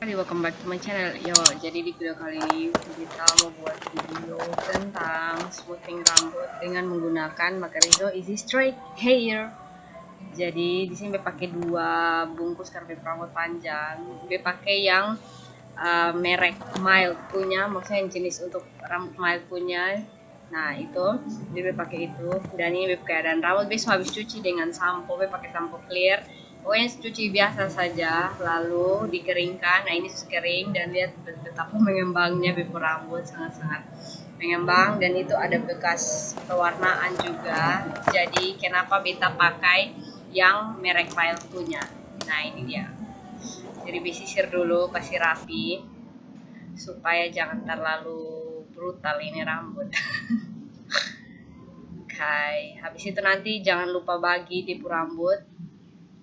Welcome back to my channel. Yo, jadi di video kali ini kita mau buat video tentang smoothing rambut dengan menggunakan Macarizo Easy Straight Hair. Jadi di sini gue pakai 2 bungkus karbit rambut panjang. Gue pakai yang merek mild punya, maksudnya yang jenis untuk rambut mild punya. Nah itu, dia pakai itu. Dan ini keadaan rambut besok habis cuci dengan sampo, gue pakai sampo clear. Pokoknya cuci biasa saja, lalu dikeringkan. Nah ini sudah kering dan lihat betapa mengembangnya before rambut, sangat-sangat mengembang. Dan itu ada bekas pewarnaan juga. Jadi kenapa beta pakai yang merek mild punya. Nah ini dia. Jadi disisir dulu, kasih rapi supaya jangan terlalu brutal ini rambut. Oke, habis itu nanti jangan lupa bagi tipu rambut.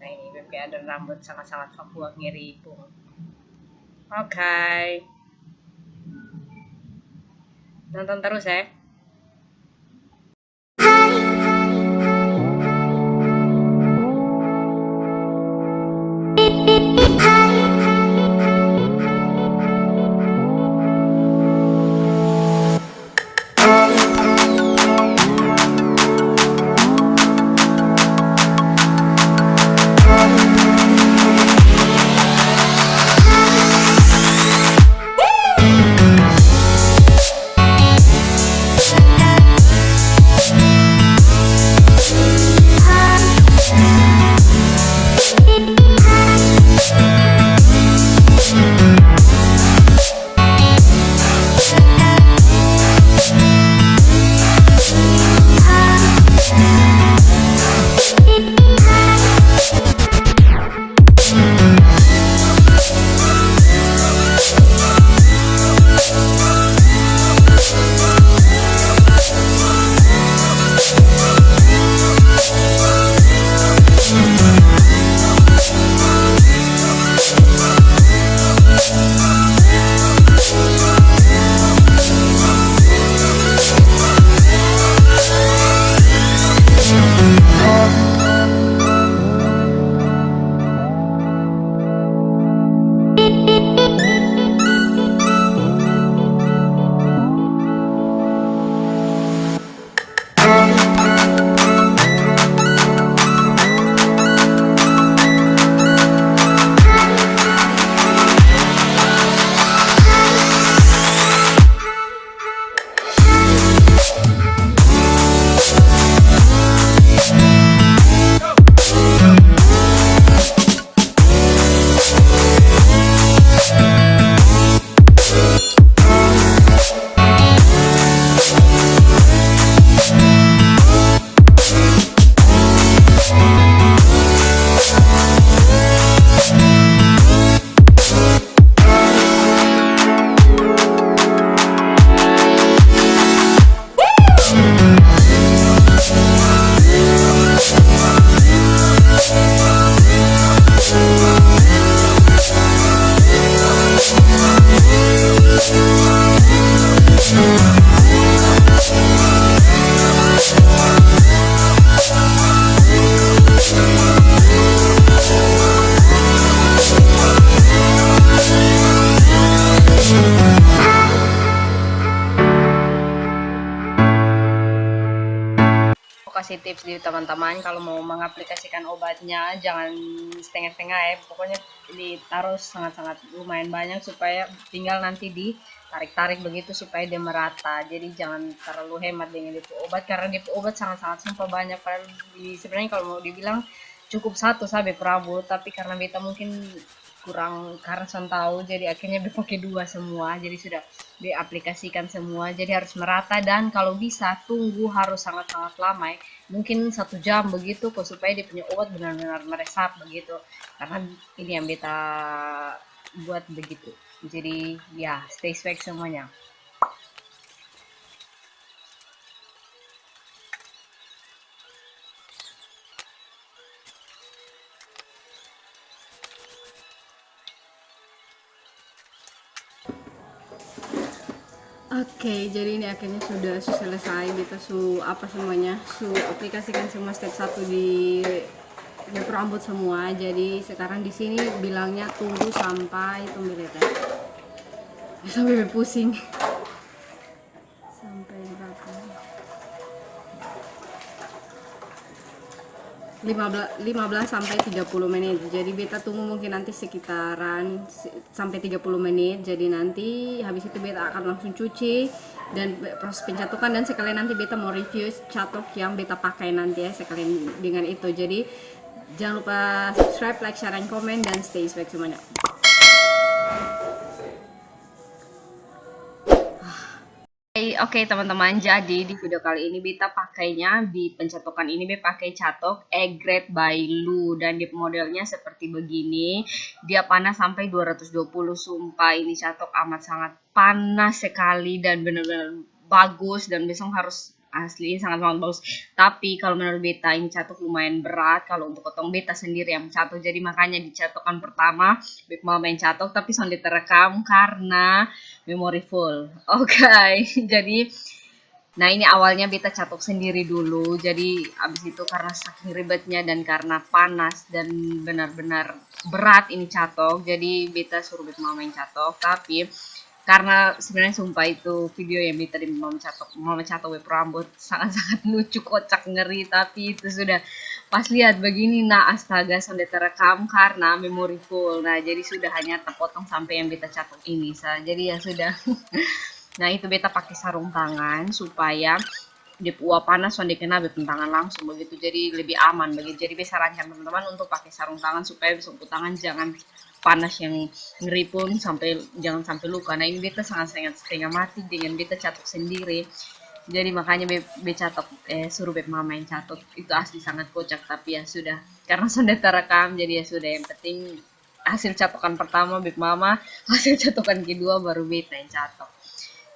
Nah ini kayak ada rambut sangat-sangat Papua ngiri pun. Oke. Nonton terus ya. Kasih tips di teman-teman kalau mau mengaplikasikan obatnya jangan setengah-setengah ya, pokoknya ditaruh sangat-sangat lumayan banyak supaya tinggal nanti ditarik-tarik begitu supaya dia merata. Jadi jangan terlalu hemat dengan itu obat karena dia obat sangat-sangat sumpah banyak. Padahal sebenarnya kalau mau dibilang cukup satu sabep rambut, tapi karena beta mungkin kurang karena tahu jadi akhirnya dipakai 2 semua, jadi sudah diaplikasikan semua, jadi harus merata. Dan kalau bisa tunggu harus sangat-sangat lama ya, mungkin 1 jam begitu kok supaya dia punya obat benar-benar meresap begitu, karena ini yang beta buat begitu. Jadi ya stay swag semuanya. Oke, jadi ini akhirnya sudah selesai. Kita apa semuanya, aplikasikan semua step 1 di rambut semua. Jadi sekarang di sini bilangnya tunggu sampai sampai pusing. Sampai berapa? 15 sampai 30 menit. Jadi beta tunggu mungkin nanti sekitaran sampai 30 menit. Jadi nanti habis itu beta akan langsung cuci dan proses pencatokan, dan sekalian nanti beta mau review catok yang beta pakai nanti ya sekalian dengan itu. Jadi jangan lupa subscribe, like, share, dan komen, dan stay swag semuanya. Oke teman-teman, jadi di video kali ini beta pakainya di pencatokan ini beta pakai catok Egret by Lu, dan di modelnya seperti begini. Dia panas sampai 220, sumpah ini catok amat sangat panas sekali dan benar-benar bagus, dan besok harus asli sangat-sangat bagus. Tapi kalau menurut beta ini catok lumayan berat kalau untuk potong, beta sendiri yang catok, jadi makanya di catokan pertama beta mau main catok tapi sonde terekam karena memori full. Oke, jadi nah ini awalnya beta catok sendiri dulu. Jadi abis itu karena saking ribetnya dan karena panas dan benar-benar berat ini catok, jadi beta suruh beta mau main catok. Tapi karena sebenarnya sumpah itu video yang beta di mau catok web rambut sangat-sangat lucu, kocak, ngeri, tapi itu sudah pas lihat begini nah astaga sudah terekam karena memori full. Nah jadi sudah hanya terpotong sampai yang beta catok ini jadi ya sudah. Nah itu beta pakai sarung tangan supaya di uap panas sonde kena tangan langsung begitu, jadi lebih aman begitu. Jadi beta sarankan teman-teman untuk pakai sarung tangan supaya bisa tangan jangan panas yang ngeri pun jangan sampai luka. Nah ini beta sangat-sangat setengah mati dengan beta catok sendiri. Jadi makanya be catok suruh beb mama yang catok, itu asli sangat kocak, tapi ya sudah karena sudah terekam jadi ya sudah, yang penting hasil catokan pertama beb mama, hasil catokan kedua baru beta yang catok.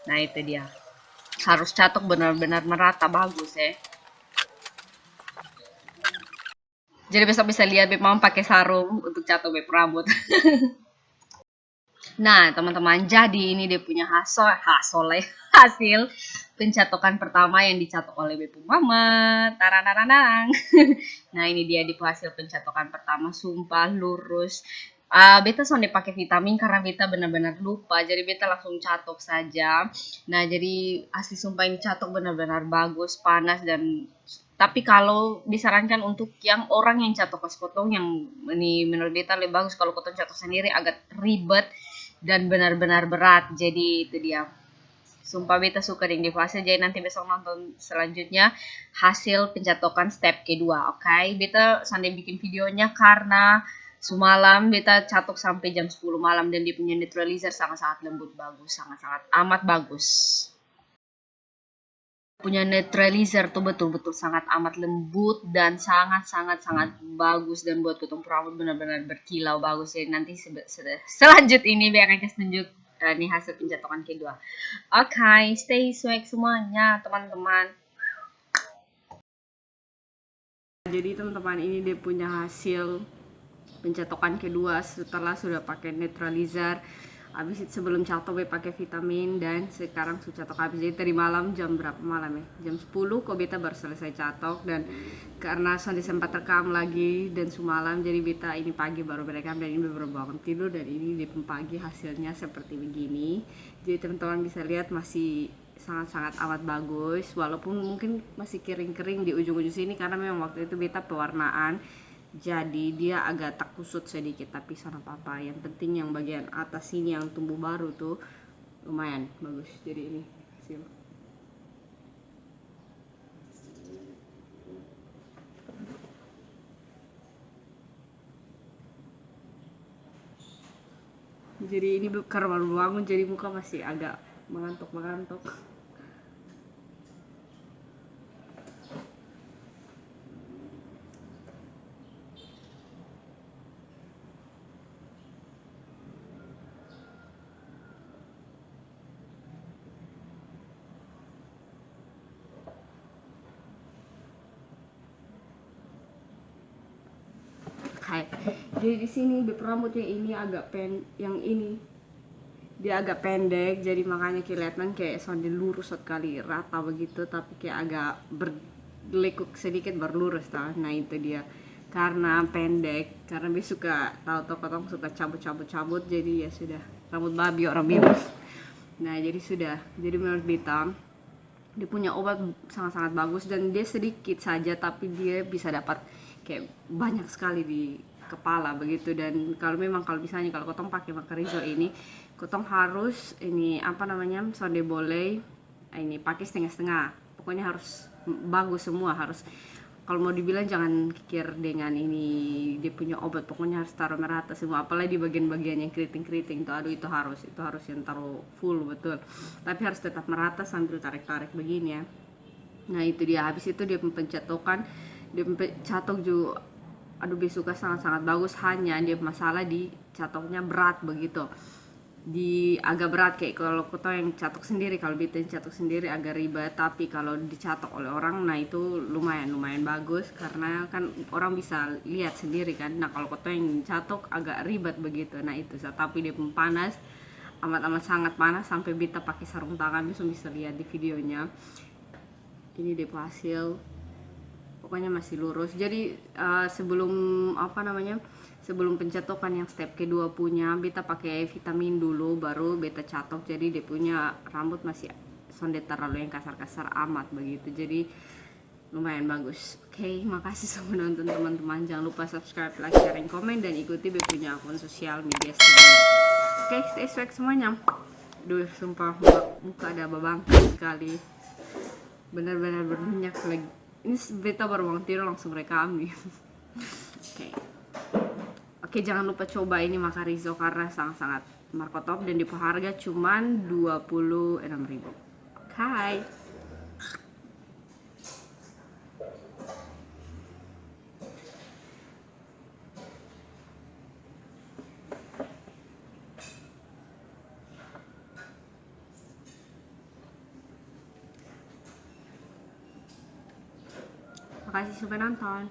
Nah itu dia, harus catok benar-benar merata bagus ya. Jadi besok bisa lihat beb mama pakai sarung untuk catok beb rambut. Nah, teman-teman, jadi ini dia punya hasil pencatokan pertama yang dicatok oleh Bepu Mama. Tarananang. Nah, ini dia di hasil pencatokan pertama, sumpah lurus. Beta sonde pakai vitamin karena beta benar-benar lupa, jadi beta langsung catok saja. Nah, jadi asli sumpah ini catok benar-benar bagus, panas, dan tapi kalau disarankan untuk yang orang yang catok pas potong, yang ini menurut beta lebih bagus kalau potong catok sendiri, agak ribet dan benar-benar berat. Jadi itu dia, sumpah beta suka dengan di fase. Jadi nanti besok nonton selanjutnya hasil pencatokan step kedua. Oke, beta sampai bikin videonya karena semalam beta catok sampai jam 10 malam, dan dia punya neutralizer sangat-sangat lembut, bagus, sangat-sangat amat bagus. Punya neutralizer tuh betul-betul sangat amat lembut dan sangat-sangat bagus, dan buat potong rambut benar-benar berkilau bagus. Jadi nanti selanjut ini biar akan tunjuk nih hasil pencatokan kedua. Oke, stay swag semuanya teman-teman. Jadi teman-teman, ini dia punya hasil pencatokan kedua setelah sudah pakai neutralizer. Habis itu sebelum catok pakai vitamin, dan sekarang sudah catok habis. Jadi tadi malam jam berapa malam ya? Jam 10 kok beta baru selesai catok, dan karena Sonde sempat rekam lagi dan semalam, jadi beta ini pagi baru berekam, dan ini baru bangun tidur, dan ini di pagi hasilnya seperti begini. Jadi teman-teman bisa lihat masih sangat-sangat amat bagus, walaupun mungkin masih kering-kering di ujung-ujung sini karena memang waktu itu beta pewarnaan, jadi dia agak tak kusut sedikit, tapi sana apa-apa. Yang penting yang bagian atas sini yang tumbuh baru tuh lumayan bagus. Jadi ini hasil. Jadi ini karena baru bangun, jadi muka masih agak mengantuk-mengantuk. Kayak jadi di sini bib rambutnya ini agak yang ini dia agak pendek, jadi makanya kelihatan kayak sonde lurus sekali rata begitu, tapi kayak agak berlekuk sedikit berlurus tau. Nah itu dia, karena pendek, karena dia suka tahu kotong suka cabut jadi ya sudah, rambut babi orang bilang. Nah jadi menurut Bita dia punya obat sangat-sangat bagus dan dia sedikit saja tapi dia bisa dapat kayak banyak sekali di kepala begitu. Dan kalau misalnya kalau kotong pakai Macarizo ini, kotong harus ini apa namanya, sonde boleh ini pakai setengah-setengah, pokoknya harus bagus semua. Harus, kalau mau dibilang jangan kikir dengan ini dia punya obat, pokoknya harus taruh merata semua, apalagi di bagian-bagian yang keriting tuh, aduh itu harus yang taruh full betul, tapi harus tetap merata sambil tarik-tarik begini ya. Nah itu dia, habis itu dia pencatokan, dia catok juga, aduh dia suka sangat-sangat bagus, hanya dia masalah di catoknya berat begitu, di agak berat kayak kalau kita yang catok sendiri. Kalau Bita yang catok sendiri agak ribet, tapi kalau dicatok oleh orang nah itu lumayan bagus karena kan orang bisa lihat sendiri kan. Nah kalau kita yang catok agak ribet begitu, nah itu tapi dia pun panas, amat sangat panas sampai Bita pakai sarung tangan, bisa lihat di videonya. Ini dia hasil, pokoknya masih lurus. Jadi sebelum apa namanya, sebelum pencatokan yang step kedua punya, Beta pakai vitamin dulu baru Beta catok, jadi dia punya rambut masih sonde terlalu yang kasar-kasar amat begitu, jadi lumayan bagus. Oke, makasih sudah nonton teman-teman, jangan lupa subscribe, like, share, komen, dan ikuti Beta punya akun sosial media semuanya. Oke, stay swag semuanya. Duh sumpah muka ada babangka sekali, benar-benar berminyak lagi. Ini Beta baru bangun tidur langsung rekam nih. Oke, jangan lupa coba ini Macarizo karena sangat-sangat markotop dan di harga cuman 26.000. Oke. Makasih sudah nonton.